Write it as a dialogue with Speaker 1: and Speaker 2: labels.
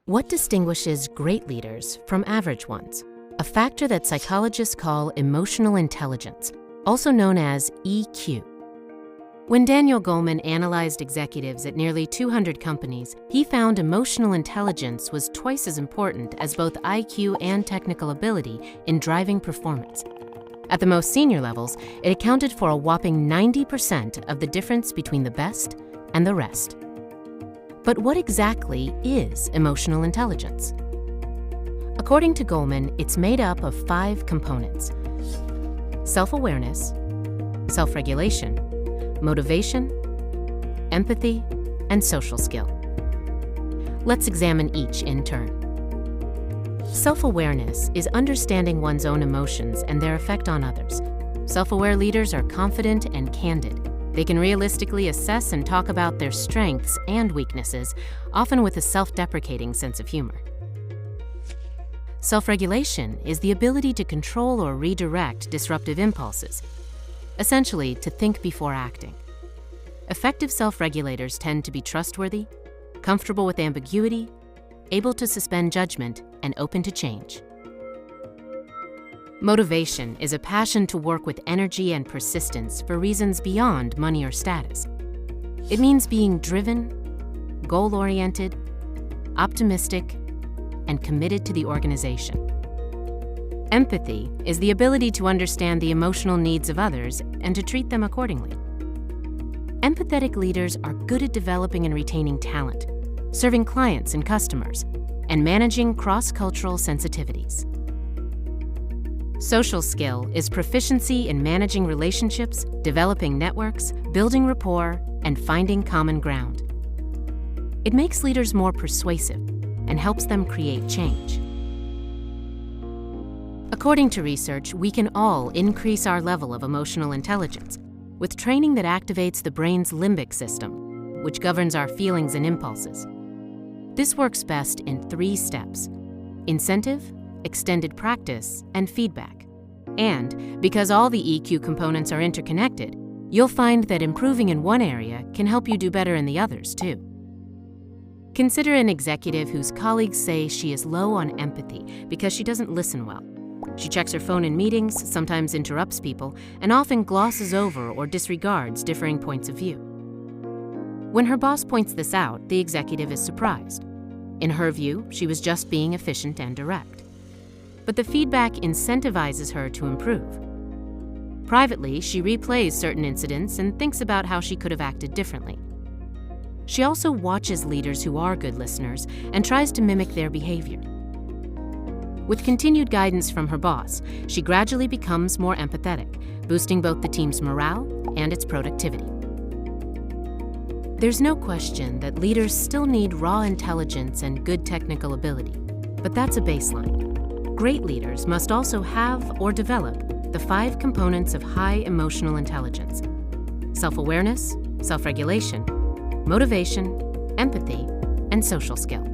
Speaker 1: What distinguishes great leaders from average ones? A factor that psychologists call emotional intelligence, also known as EQ. When Daniel Goleman analyzed executives at nearly 200 companies, he found emotional intelligence was twice as important as both IQ and technical ability in driving performance. At the most senior levels, it accounted for a whopping 90% of the difference between the best and the rest. But what exactly is emotional intelligence? According to Goleman, it's made up of 5 components: self-awareness, self-regulation, motivation, empathy, and social skill. Let's examine each in turn. Self-awareness is understanding one's own emotions and their effect on others. Self-aware leaders are confident and candid. They can realistically assess and talk about their strengths and weaknesses, often with a self-deprecating sense of humor. Self-regulation is the ability to control or redirect disruptive impulses, essentially to think before acting. Effective self-regulators tend to be trustworthy, comfortable with ambiguity, able to suspend judgment, and open to change. Motivation is a passion to work with energy and persistence for reasons beyond money or status. It means being driven, goal-oriented, optimistic, and committed to the organization. Empathy is the ability to understand the emotional needs of others and to treat them accordingly. Empathetic leaders are good at developing and retaining talent, serving clients and customers, and managing cross-cultural sensitivities. Social skill is proficiency in managing relationships, developing networks, building rapport, and finding common ground. It makes leaders more persuasive and helps them create change. According to research, we can all increase our level of emotional intelligence with training that activates the brain's limbic system, which governs our feelings and impulses. This works best in 3 steps: incentive, extended practice, and feedback. And because all the EQ components are interconnected, you'll find that improving in one area can help you do better in the others too. Consider an executive whose colleagues say she is low on empathy because she doesn't listen well. She checks her phone in meetings, sometimes interrupts people, and often glosses over or disregards differing points of view. When her boss points this out, the executive is surprised. In her view, she was just being efficient and direct. But the feedback incentivizes her to improve. Privately, she replays certain incidents and thinks about how she could have acted differently. She also watches leaders who are good listeners and tries to mimic their behavior. With continued guidance from her boss, she gradually becomes more empathetic, boosting both the team's morale and its productivity. There's no question that leaders still need raw intelligence and good technical ability, but that's a baseline. Great leaders must also have or develop the 5 components of high emotional intelligence: self-awareness, self-regulation, motivation, empathy, and social skill.